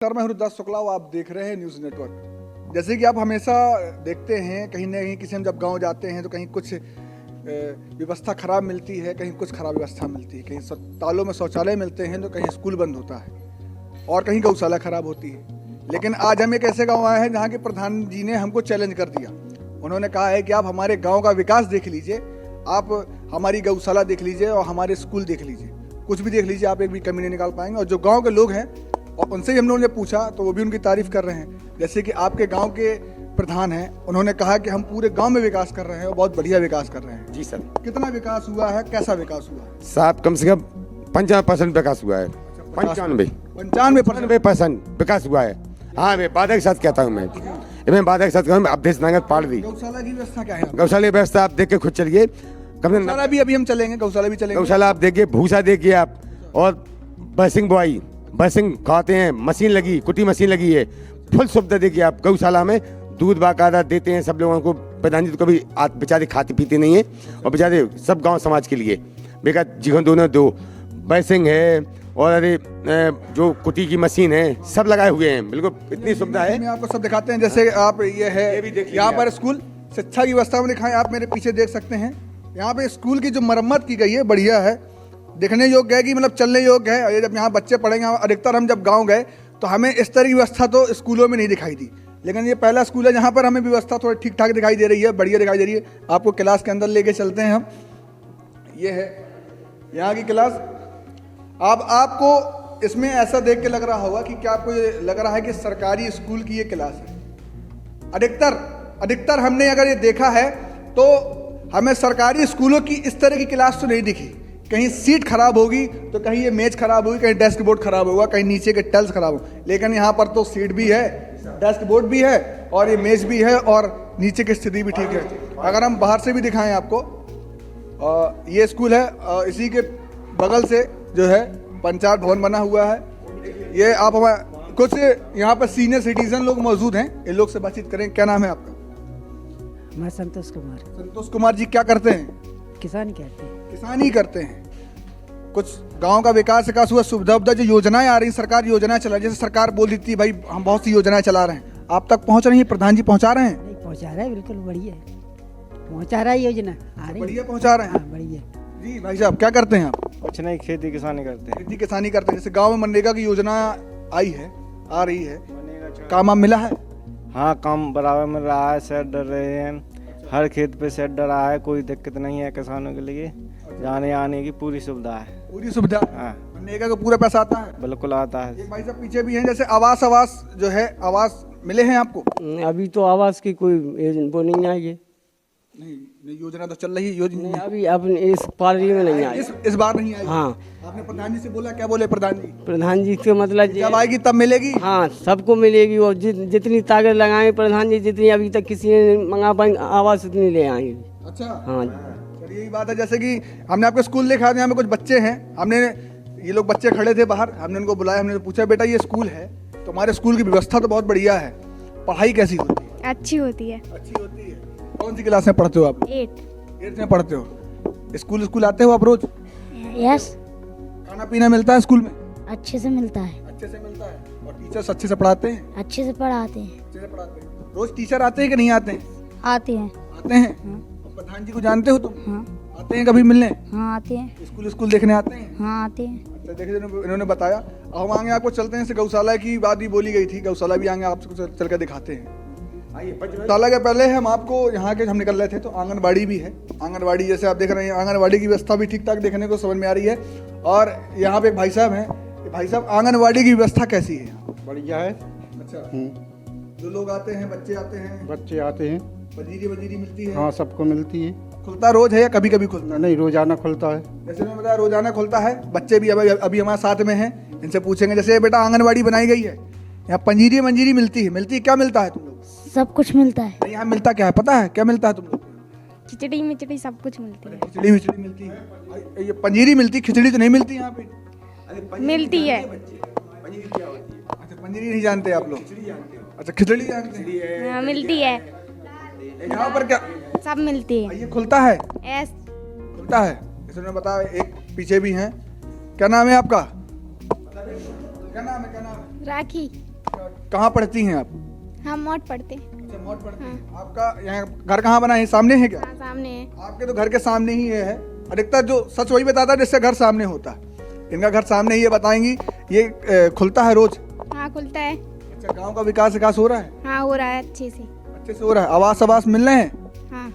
Sir मैं हरुदास शुक्ला और आप देख रहे हैं न्यूज़ नेटवर्क। जैसे कि आप हमेशा देखते हैं कहीं ना कहीं किसी हम जब गांव जाते हैं तो कहीं कुछ व्यवस्था खराब मिलती है, कहीं कुछ खराब व्यवस्था मिलती है, कहीं तालों में शौचालय मिलते हैं तो कहीं स्कूल बंद होता है और कहीं गौशाला खराब होती है। लेकिन आज हम एक ऐसे गाँव आए हैं जहाँ के प्रधान जी ने हमको चैलेंज कर दिया। उन्होंने कहा है कि आप हमारे गाँव का विकास देख लीजिए, आप हमारी गौशाला देख लीजिए और हमारे स्कूल देख लीजिए, कुछ भी देख लीजिए, आप एक भी कमी नहीं निकाल पाएंगे। और जो गाँव के लोग हैं और उनसे ही हम लोगों ने पूछा तो वो भी उनकी तारीफ कर रहे हैं। जैसे कि आपके गांव के प्रधान हैं, उन्होंने कहा कि हम पूरे गांव में विकास कर रहे हैं और बहुत बढ़िया विकास कर रहे हैं। जी सर। कितना विकास हुआ है, कैसा विकास हुआ है? साहब कम से कम 55% विकास हुआ है। 95% विकास हुआ है। हाँ मैं वादा के साथ कहता हूँ, मैं वादा के साथ कहूँ। अवधेश नागत पाड़ दी। गौशाला की व्यवस्था क्या है? गौशाला की व्यवस्था आप देख के खुद चलिए। गौशाला भी अभी हम चलेंगे, गौशाला भी चलेंगे। गौशाला आप देखिए, भूसा देखिए आप, और बसिंग बुआई, बसिंग खाते हैं, मशीन लगी, कुटी मशीन लगी है, फुल सुविधा देखिए आप। गौशाला में दूध बाकायदा देते हैं सब लोगों को। प्रधान जी तो कभी बेचारे खाते पीते नहीं है और बेचारे सब गांव समाज के लिए बेकार जीवन दोनों दो बसिंग है और अरे जो कुटी की मशीन है सब लगाए हुए हैं। बिल्कुल इतनी सुविधा है। आपको सब दिखाते हैं। जैसे आप ये है यहाँ पर स्कूल शिक्षा की व्यवस्था में दिखाएं, आप मेरे पीछे देख सकते हैं। यहाँ पे स्कूल की जो मरम्मत की गई है बढ़िया है, देखने योग्य है कि मतलब चलने योग्य है। ये जब यहाँ बच्चे पढ़ेंगे, अधिकतर हम जब गांव गए तो हमें इस तरह की व्यवस्था तो स्कूलों में नहीं दिखाई दी, लेकिन ये पहला स्कूल है जहाँ पर हमें व्यवस्था थोड़ी ठीक ठाक दिखाई दे रही है, बढ़िया दिखाई दे रही है। आपको क्लास के अंदर लेके चलते हैं हम। ये है यहाँ की क्लास। अब आपको इसमें ऐसा देख के लग रहा होगा कि क्या आपको ये लग रहा है कि सरकारी स्कूल की ये क्लास है? अधिकतर हमने अगर ये देखा है तो हमें सरकारी स्कूलों की इस तरह की क्लास तो नहीं दिखी। कहीं सीट खराब होगी तो कहीं ये मेज खराब होगी, कहीं डेस्क बोर्ड खराब होगा, कहीं नीचे के टाइल्स खराब हो। लेकिन यहाँ पर तो सीट भी है, डेस्क बोर्ड भी है और ये मेज भी है और नीचे की स्थिति भी ठीक है। अगर हम बाहर से भी दिखाएं आपको, ये स्कूल है, इसी के बगल से जो है पंचायत भवन बना हुआ है। ये आप हमारे कुछ यहाँ पर सीनियर सिटीजन लोग मौजूद हैं, इन लोग से बातचीत करें। क्या नाम है आपका? मैं संतोष कुमार। संतोष कुमार जी, क्या करते हैं? किसान कहते हैं। किसान ही करते हैं। कुछ गांव का विकास हुआ, सुविधा जो योजनाएं आ रही, सरकार योजनाएं चला, जैसे सरकार बोल देती है भाई हम बहुत सी योजनाएं चला रहे हैं, आप तक पहुंच रही है? प्रधान जी पहुंचा रहे हैं? नहीं पहुंचा रहा है, बिल्कुल बढ़िया है, पहुंचा रहा है योजना आ रही। बढ़िया पहुंचा रहे हैं। हाँ बढ़िया। जी भाई साहब, क्या करते हैं आप? कुछ नहीं, खेती किसानी करते हैं। खेती किसानी करते हैं। जैसे गाँव में मनरेगा की योजना आई है, आ रही है, काम मिला है? हाँ काम बराबर मिल रहा है, सेट डर रहे हैं, हर खेत पे सेट डरा है, कोई दिक्कत नहीं है किसानों के लिए, जाने आने की पूरी सुविधा है। पूरी सुविधा? हाँ मनरेगा का पूरा पैसा आता है? बिल्कुल आता है। एक भाई साहब पीछे भी हैं, जैसे आवास जो है, आवास मिले हैं आपको? अभी तो आवास की कोई वो नहीं आई है। नहीं योजना तो चल रही है। योजना अभी अब इस पारी में नहीं आई। इस बार नहीं आई? हाँ। आपने प्रधान जी से बोला? क्या बोले प्रधान जी? प्रधान जी के मतलब जब आएगी तब मिलेगी? हाँ सबको मिलेगी, और जितनी ताकत लगाएंगे प्रधान जी, जितनी अभी तक किसी ने मंगा पाएंगे आवास उतनी ले आएंगे। अच्छा हाँ, हाँ यही बात है। जैसे कि हमने आपको स्कूल देखा, यहाँ पे कुछ बच्चे हैं, हमने ये लोग बच्चे खड़े थे बाहर, हमने उनको बुलाया, हमने पूछा बेटा ये स्कूल है, तुम्हारे स्कूल की व्यवस्था तो बहुत बढ़िया है, पढ़ाई कैसी होती है? अच्छी होती है। अच्छी होती है। कौन सी क्लास में पढ़ते हो आप? 8 में पढ़ते हो। स्कूल आते हो आप रोज? यस। खाना पीना मिलता है स्कूल में? अच्छे से मिलता है। अच्छे से मिलता है। और टीचर्स अच्छे से पढ़ाते हैं? अच्छे से पढ़ाते हैं। अच्छे से पढ़ाते हैं। रोज टीचर आते हैं कि नहीं आते हैं? आते हैं। आते हैं। और प्रधान जी को जानते हो तुम? हाँ। आते हैं कभी मिलने? हाँ आते हैं। स्कूल देखने आते हैं? हाँ आते हैं। अच्छा देखिए, इन्होंने बताया। अब हम आगे आपको चलते हैं। गौशाला की बात भी बोली गई थी, गौशाला भी आगे आपको चल कर दिखाते हैं। गौशाला के पहले हम आपको यहाँ के हम निकल रहे थे तो आंगनबाड़ी भी है। आंगनबाड़ी जैसे आप देख रहे हैं, आंगनबाड़ी की व्यवस्था भी ठीक ठाक देखने को समझ में आ रही है। और यहाँ पे एक भाई साहब हैं। भाई साहब, आंगनबाड़ी की व्यवस्था कैसी है? बढ़िया है। अच्छा, जो लोग आते हैं, बच्चे आते हैं, बच्चे आते हैं, वजीरी मिलती है? हाँ सबको मिलती है। खुलता रोज है या कभी कभी खुलता? नहीं रोजाना खुलता है। जैसे मैंने बताया रोजाना खुलता है। बच्चे भी अभी हमारे साथ में हैं, इनसे पूछेंगे। जैसे बेटा आंगनबाड़ी बनाई गई है, यहाँ पंजीरी मंजीरी मिलती है, क्या मिलता है तुम लोग? सब कुछ मिलता है। यहाँ मिलता क्या है पता है? क्या मिलता है तुम लोग? खिचड़ी मिचड़ी सब कुछ मिलती है। खिचड़ी मिलती है। ये पंजीरी मिलती, खिचड़ी तो नहीं मिलती यहाँ पे? मिलती है। अच्छा पंजीरी नहीं जानते आप लोग? अच्छा खिचड़ी जानते हैं? हाँ मिलती है। यहाँ पर क्या सब मिलती है। ये खुलता है? यस। खुलता है। जैसे मैंने बताया, एक पीछे भी हैं। क्या नाम है आपका? क्या नाम है? राखी। कहाँ पढ़ती हैं आप? हम मोट पढ़ते हैं। अच्छा, मोट पढ़ती हैं। आपका यहाँ घर कहाँ बना है? सामने है क्या? हाँ, सामने है। आपके तो घर के सामने ही ये है। अधिकतर जो सच वही बताता है जिससे घर सामने होता है। इनका घर सामने ही, ये बताएंगी ये खुलता है रोज? हाँ, खुलता है। अच्छा, गांव का विकास हो रहा है? हाँ, हो रहा है अच्छे से। अच्छे से हो रहा है। आवास मिल रहे हैं? हाँ।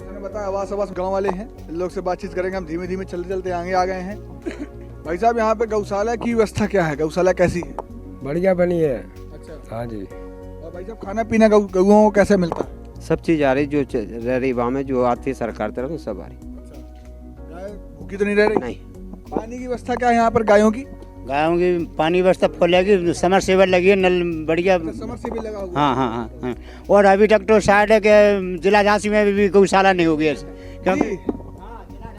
मैंने बताया आवास गांव वाले हैं। इन लोग से बातचीत करेंगे हम। धीमे धीमे चलते चलते आगे आ गए हैं। भाई साहब, यहाँ पे गौशाला की व्यवस्था क्या है? गौशाला कैसी है? बढ़िया बनी है। अच्छा। हाँ जी। और भाई साहब, खाना पीना गौओं को कैसे मिलता है? सब चीज़ आ रही जो रह रही वहाँ में, जो आती है सरकार तरफ सब आ रही। अच्छा, गाय भूखी तो नहीं रह रही? नहीं। पानी की व्यवस्था क्या है यहाँ पर गायों की? गायों की पानी व्यवस्था फुल लगी, समर सेवर लगी है, नल बढ़िया। समर से भी लगा हुआ? हाँ हाँ हाँ हाँ। और अभी तक तो शायद है कि जिला झांसी में भी गौशाला नहीं होगी ऐसे, क्योंकि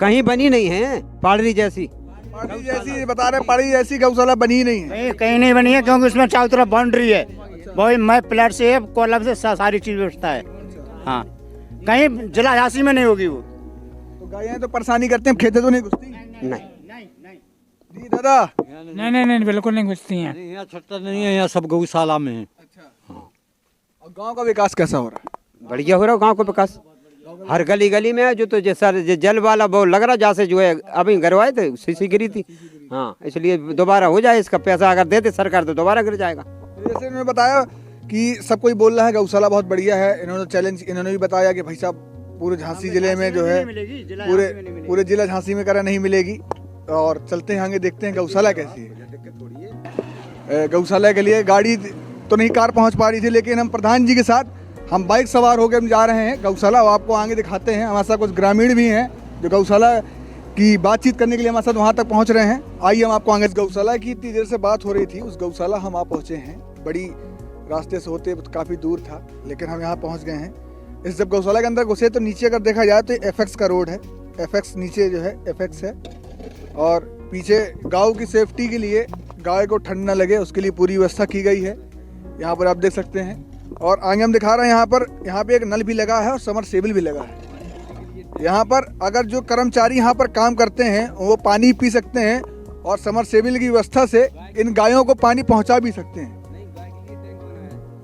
कहीं बनी नहीं है पाड़री जैसी। पाड़ी जैसी बता रहे, पाड़ी जैसी गौशाला बनी ही नहीं है। कहीं कहीं नहीं बनी है, क्योंकि उसमें चारों तरफ बाउंड्री है। वही मैं प्लेट से है, कॉलम से सारी चीज व्यवस्था है। हाँ, कहीं जिला झांसी में नहीं होगी वो। तो गायें तो परेशानी करते हैं, खेते तो नहीं घुसती? नहीं। जी दादा? नहीं, बिल्कुल नहीं घुसती हैं। यहाँ छत्तर नहीं है, यहाँ सब गौशाला में है। अच्छा। और गांव का विकास कैसा हो रहा है? बढ़िया हो रहा है गाँव का विकास। हर गली गली में है जो, तो जैसा जल वाला वो लग रहा जहाँ से जो है अभी गिरवाए थे सीसी गिरी थी। हाँ, इसलिए दोबारा हो जाए। इसका पैसा अगर देते सरकार तो दोबारा गिर जाएगा। जैसे इन्होंने बताया कि सब कोई बोल रहा है गौशाला बहुत बढ़िया है। इन्होंने भी बताया कि भाई साहब पूरे झांसी जिले में जो है, पूरे जिला झांसी में करा नहीं मिलेगी। और चलते हैं आगे, देखते हैं गौशाला कैसी है। गौशाला के लिए गाड़ी तो नहीं, कार पहुंच पा रही थी, लेकिन हम प्रधान जी के साथ हम बाइक सवार होकर हम जा रहे हैं गौशाला। आपको आगे दिखाते हैं। हमारे साथ कुछ ग्रामीण भी हैं जो गौशाला की बातचीत करने के लिए हमारे साथ वहाँ तक पहुँच रहे हैं। आइए हम आपको आगे। गौशाला की इतनी देर से बात हो रही थी, उस गौशाला हम आ पहुँचे हैं। बड़ी रास्ते से होते काफ़ी दूर था, लेकिन हम यहाँ पहुँच गए हैं। इस जब गौशाला के अंदर घुसे तो नीचे अगर देखा जाए तो एफएक्स का रोड है। एफएक्स नीचे जो है एफएक्स है, और पीछे गांव की सेफ्टी के लिए, गाय को ठंड न लगे उसके लिए पूरी व्यवस्था की गई है। यहाँ पर आप देख सकते हैं। और आगे हम दिखा रहे हैं यहाँ पे एक नल भी लगा है और समरसेबल भी लगा है। यहाँ पर अगर जो कर्मचारी यहाँ पर काम करते हैं वो पानी पी सकते हैं, और समरसेबल की व्यवस्था से इन गायों को पानी पहुँचा भी सकते हैं।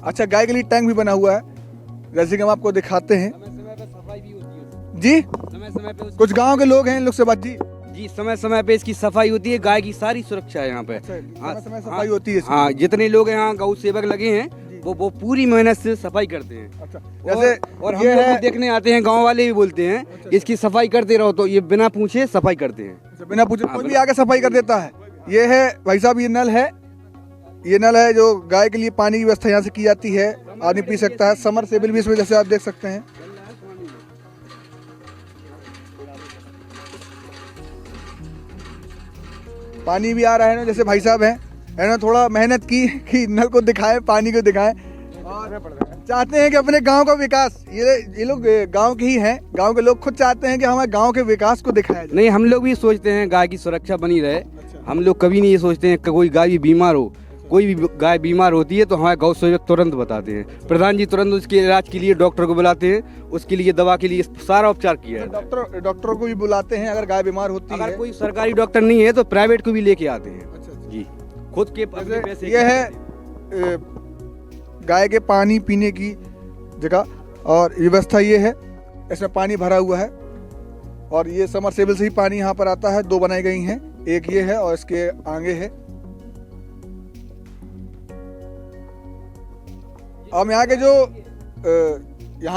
अच्छा, गाय के लिए टैंक भी बना हुआ है, जैसे कि हम आपको दिखाते हैं। जी, समय पे कुछ गांव के लोग हैं, इन लोग से बात जी समय पे इसकी सफाई होती है। गाय की सारी सुरक्षा है यहाँ पे। समय सफाई होती है? हाँ, जितने लोग यहाँ गौ सेवक लगे हैं वो पूरी मेहनत से सफाई करते हैं। अच्छा, जैसे और हम लोग भी देखने आते हैं, गांव वाले भी बोलते हैं इसकी सफाई करते रहो, तो ये बिना पूछे सफाई करते हैं। बिना पूछे कोई भी आके सफाई कर देता है। ये है भाई साहब, ये नल है। ये नल है जो गाय के लिए पानी की व्यवस्था यहाँ से की जाती है, आदमी पी सकता है। समरसेबल भी इसमें जैसे आप देख सकते हैं। पानी भी आ रहा है ना, जैसे भाई साहब हैं, इन्होंने थोड़ा मेहनत की कि नल को दिखाएं, पानी को दिखाएं, और चाहते हैं कि अपने गांव का विकास, ये लोग गांव के ही हैं, गांव के लोग खुद चाहते हैं कि हमारे गांव के विकास को दिखाया जाए। नहीं, हम लोग भी सोचते हैं गाय की सुरक्षा बनी रहे। हम लोग कभी नहीं ये सोचते हैं कि कोई गाय भी बीमार हो। कोई भी गाय बीमार होती है तो हमारे गौ सेवक तुरंत बताते हैं। प्रधान जी तुरंत उसके इलाज के लिए डॉक्टर को बुलाते हैं, उसके लिए दवा के लिए सारा उपचार किया है। डॉक्टर को भी बुलाते हैं अगर गाय बीमार होती है। अगर कोई सरकारी डॉक्टर नहीं है तो प्राइवेट को भी लेके आते हैं। जी, खुद के अपने पैसे। ये है गाय के पानी पीने की जगह, और व्यवस्था ये है, इसमें पानी भरा हुआ है, और ये समरसेबल से ही पानी यहाँ पर आता है। 2 बनाई गई हैं, एक ये है और इसके आगे है। हम यहाँ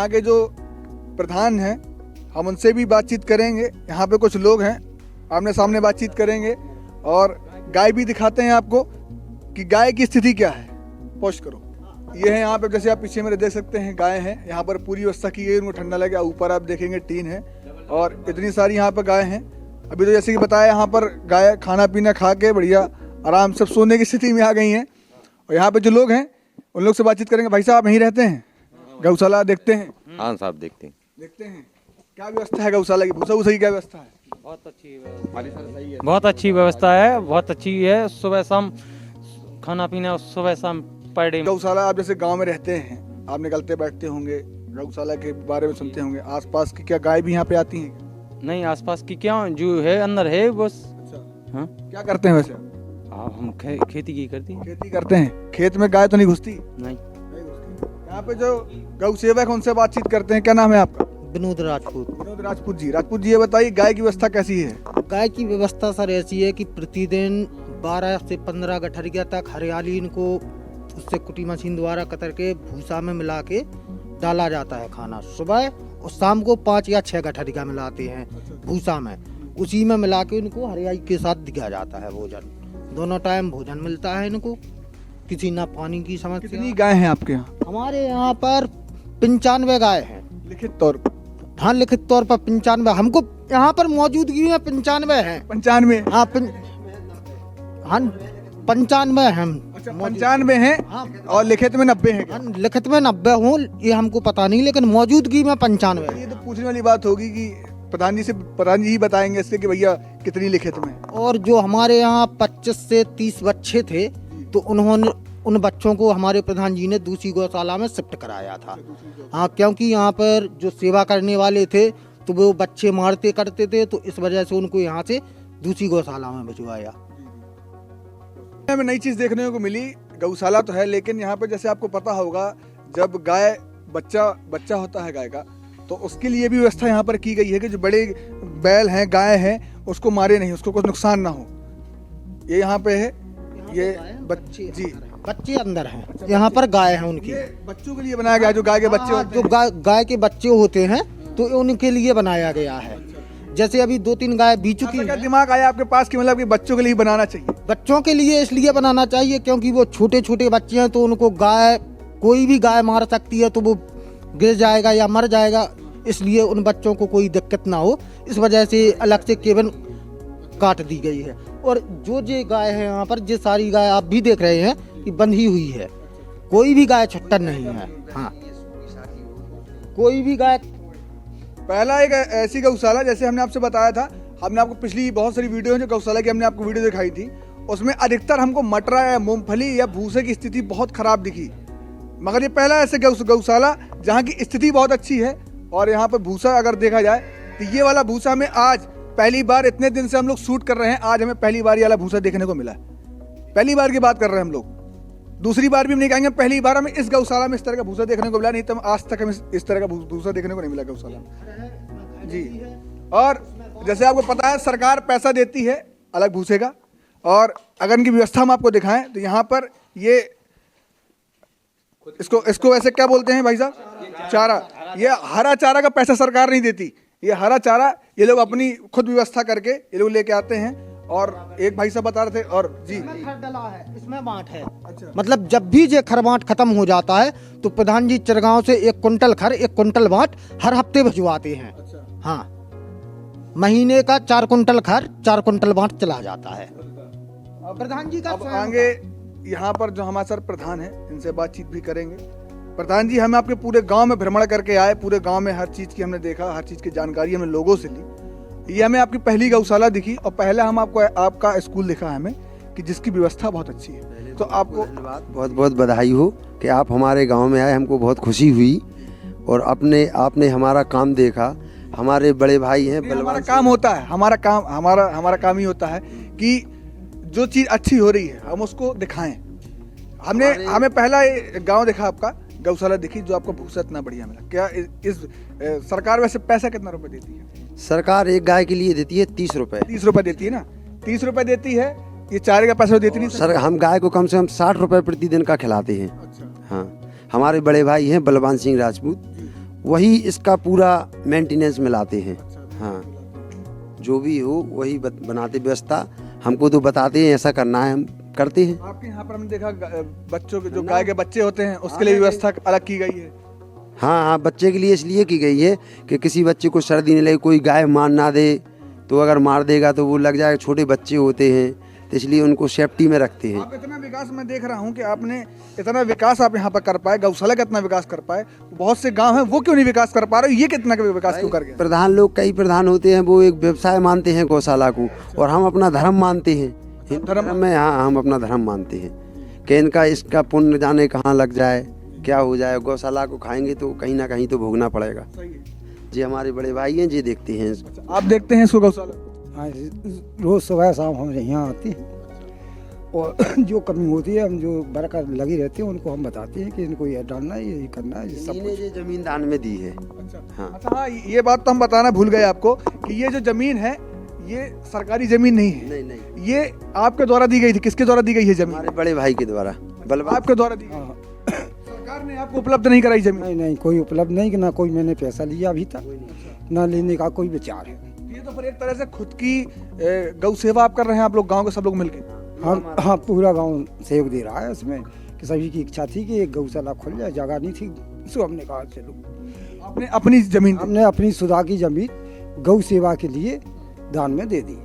के जो प्रधान हैं, हम उनसे भी बातचीत करेंगे। यहाँ पे कुछ लोग हैं, आमने सामने बातचीत करेंगे, और गाय भी दिखाते हैं आपको कि गाय की स्थिति क्या है। पोस्ट करो। ये है यहाँ पे, जैसे आप पीछे मेरे देख सकते हैं, गाय हैं। यहाँ पर पूरी व्यवस्था की गई, उनको ठंडा लगे। ऊपर आप देखेंगे टीन है, और इतनी सारी यहाँ पर गाय हैं। अभी तो जैसे कि बताया, यहाँ पर गाय खाना पीना खा के बढ़िया आराम से सोने की स्थिति में आ गई हैं। और यहाँ पे जो लोग हैं उन लोग से बातचीत करेंगे। भाई साहब, यहीं रहते हैं? गौशाला देखते हैं? हाँ साहब, देखते हैं। क्या व्यवस्था है गौशाला की? भूसा वूसा की क्या व्यवस्था है? बहुत अच्छी व्यवस्था है, बहुत अच्छी है। सुबह शाम खाना पीना, सुबह शाम पर डे। गौशाला, आप जैसे गांव में रहते हैं, आप निकलते बैठते होंगे, गौशाला के बारे में सुनते होंगे। आसपास की क्या गाय भी यहाँ पे आती हैं? नहीं, आसपास की क्या जो है अंदर है बस। अच्छा, हाँ, क्या करते हैं वैसे? हाँ हम खेती की करती हैं। खेती करते हैं, खेत में गाय तो नहीं घुसती? नहीं। यहाँ पे जो गौ सेवक हैं उनसे बातचीत करते हैं। क्या नाम है आपका? विनोद राजपूत। विनोद राजपूत जी। राजपूत जी ये बताइए गाय की व्यवस्था कैसी है? गाय की व्यवस्था सर ऐसी है कि प्रतिदिन 12 से 15 गठरिया तक हरियाली इनको उससे कुटी मशीन द्वारा कतर के भूसा में मिला के डाला जाता है खाना। सुबह और शाम को 5 या 6 गठरिया मिलाते हैं भूसा में, उसी में मिला के इनको हरियाली के साथ दिया जाता है भोजन। दोनों टाइम भोजन मिलता है इनको, किसी ना पानी की समस्या। कितनी गाय हैं आपके यहाँ? हमारे यहाँ पर 95 गाय हैं लिखित तौर पर? हाँ लिखित तौर पर 95। हमको यहाँ पर मौजूदगी में 95 है। 95? हाँ 95 है। अच्छा 95 हैं। हाँ। और लिखित में 90 हैं क्या? हाँ, लिखित में 90 हूँ, ये हमको पता नहीं, लेकिन मौजूदगी में 95 है। ये तो पूछने वाली बात होगी कि प्रधान जी ही बताएंगे इसके कि भैया कितनी लिखित में। और जो हमारे यहाँ 25 से 30 बच्चे थे तो उन्होंने उन बच्चों को हमारे प्रधान जी ने दूसरी गौशाला में शिफ्ट कराया था। हाँ क्योंकि यहाँ पर जो सेवा करने वाले थे तो वो बच्चे मारते करते थे, तो इस वजह से उनको यहाँ से दूसरी गौशाला में भिजवाया। हमें नई चीज देखने को मिली। गौशाला तो है लेकिन यहाँ पे जैसे आपको पता होगा जब गाय बच्चा होता है गाय का तो उसके लिए भी व्यवस्था यहाँ पर की गई है कि जो बड़े बैल हैं गाय हैं उसको मारे नहीं, उसको कुछ नुकसान ना हो। ये यहाँ पे है, ये बच्चे जी बच्चे अंदर हैं, यहाँ पर गाय हैं उनकी। बच्चों के लिए बनाया गया जो गाय के बच्चे होते जो गाय के बच्चे होते हैं तो उनके लिए बनाया गया है। जैसे अभी 2-3 गाय भी चुकी हैं। क्या दिमाग आया आपके पास कि मतलब कि बच्चों के लिए बनाना चाहिए? बच्चों के लिए इसलिए बनाना चाहिए क्योंकि वो छोटे छोटे बच्चे हैं तो उनको गाय कोई भी गाय मार सकती है तो वो गिर जाएगा या मर जाएगा, इसलिए उन बच्चों को कोई दिक्कत ना हो इस वजह से अलग से केबिन काट दी गई है। और जो गाय है यहाँ पर ये सारी गाय आप भी देख रहे हैं कि बंधी हुई है, कोई भी गाय छट्टर नहीं है। हाँ कोई भी गाय। पहला एक ऐसी गौशाला जैसे हमने आपसे बताया था, हमने आपको पिछली बहुत सारी वीडियो जो गौशाला की हमने आपको वीडियो दिखाई थी उसमें अधिकतर हमको मटरा या मूंगफली या भूसे की स्थिति बहुत खराब दिखी, मगर ये पहला ऐसे गौशाला जहाँ की स्थिति बहुत अच्छी है। और यहाँ पर भूसा अगर देखा जाए तो ये वाला भूसा हमें आज पहली बार, इतने दिन से हम लोग शूट कर रहे हैं, आज हमें पहली बार ये वाला भूसा देखने को मिला है। पहली बार की बात कर रहे हैं हम लोग, दूसरी बार भी हम नहीं कहेंगे, पहली बार हमें इस गौशाला में इस तरह का भूसा देखने को मिला, नहीं तो आज तक हमें इस तरह का भूसा देखने को नहीं मिला गौशाला में जी। और जैसे आपको पता है सरकार पैसा देती है अलग भूसे का, और अगर इनकी व्यवस्था हम आपको दिखाएं तो यहाँ पर ये इसको ऐसे क्या बोलते हैं भाई साहब? चारा। ये हरा चारा का पैसा सरकार नहीं देती, ये हरा चारा ये लोग अपनी खुद व्यवस्था करके ये लोग लेके आते हैं। और एक भाई साहब बता रहे थे और जी खर डला है, इसमें बांट है। अच्छा। मतलब जब भी ये खर बांट खत्म हो जाता है तो प्रधान जी चिरगांव से 1 कुंटल खर 1 कुंटल बांट हर हफ्ते भिजवाते हैं। अच्छा। हाँ महीने का 4 कुंटल खर 4 कुंटल बांट चला जाता है प्रधान जी का। अब आगे यहाँ पर जो हमारे सर प्रधान हैं इनसे बातचीत भी करेंगे। प्रधान जी हम आपके पूरे गांव में भ्रमण करके आए, पूरे गांव में हर चीज़ की हमने देखा, हर चीज़ की जानकारी हमने लोगों से ली। ये हमें आपकी पहली गौशाला दिखी और पहले हम आपको आपका स्कूल दिखा हमें कि जिसकी व्यवस्था बहुत अच्छी है। तो आपको बहुत बहुत बधाई हो कि आप हमारे गांव में आए, हमको बहुत खुशी हुई। और आपने हमारा काम देखा, हमारे बड़े भाई हैं। हमारा काम होता है, हमारा काम ही होता है कि जो चीज़ अच्छी हो रही है हम उसको दिखाएं। हमें पहला गांव देखा आपका, गौशाला दिखी जो आपको भूसा इतना बढ़िया मिला। क्या इस सरकार वैसे पैसा कितना रुपए देती है? सरकार एक गाय के लिए देती है 30 रुपए। 30 रुपए देती है ना, 30 रुपए देती है। ये चारे का पैसा देती नहीं सर, हम गाय को कम से कम 60 रुपए प्रतिदिन का खिलाते हैं। अच्छा। हाँ हमारे बड़े भाई हैं बलवान सिंह राजपूत, वही इसका पूरा मेंटेनेंस मिलाते हैं। हाँ जो भी हो वही बनाते व्यवस्था, हमको तो बताते हैं ऐसा करना है, हम करते हैं। आपके यहाँ पर हमने देखा बच्चों के जो गाय के बच्चे होते हैं उसके लिए व्यवस्था अलग की गई है। हाँ बच्चे के लिए इसलिए की गई है कि किसी बच्चे को सर्दी नहीं लगे, कोई गाय मार ना दे, तो अगर मार देगा तो वो लग जाएगा, छोटे बच्चे होते हैं तो इसलिए उनको सेफ्टी में रखते हैं। आप इतना विकास मैं देख रहा हूँ कि आपने इतना विकास आप यहाँ पर कर पाए, गौशाला का इतना विकास कर पाए, बहुत से गाँव हैं वो क्यों नहीं विकास कर पा रहे, ये कितना विकास क्यों कर गए? प्रधान लोग कई प्रधान होते हैं वो एक व्यवसाय मानते हैं गौशाला को, और हम अपना धर्म मानते हैं। धर्म में हाँ हम अपना धर्म मानते हैं कि इसका पुण्य जाने कहाँ लग जाए, क्या हो जाए। गौशाला को खाएंगे तो कहीं ना कहीं तो भोगना पड़ेगा। जी हमारे बड़े भाई हैं जी देखते हैं। आप देखते हैं इसको गौशाला? हाँ रोज़ सुबह शाम हम यहाँ आते हैं। और जो कमी होती है हम जो वर्कर लगे रहते हैं उनको हम बताते हैं कि इनको ये डालना है, ये करना है, ये सब इन्हें ये जमीन दान में दी है। हाँ अच्छा हाँ, ये बात तो हम बताना भूल गए आपको कि ये जो जमीन है ये सरकारी जमीन नहीं है। नहीं नहीं, ये आपके द्वारा दी गई थी। किसके द्वारा दी गई है जमीन? हमारे बड़े भाई के द्वारा, बलवा आपके द्वारा दी गई। सरकार ने आपको उपलब्ध नहीं कराई जमीन? नहीं नहीं, कोई उपलब्ध नहीं, ना कोई मैंने पैसा लिया अभी तक, ना लेने का कोई विचार है। ये तो फिर एक तरह से खुद की गौ सेवा आप कर रहे हैं, आप लोग गांव के सब लोग मिलकर। हाँ, पूरा गांव सहयोग दे रहा है उसमें कि सभी की इच्छा थी कि एक गौशाला खुल जाए, जगह नहीं थी, सो हमने कहा चलो। आपने अपनी जमीन हमने अपनी सुधा की जमीन गौ सेवा के लिए दान में दे दी।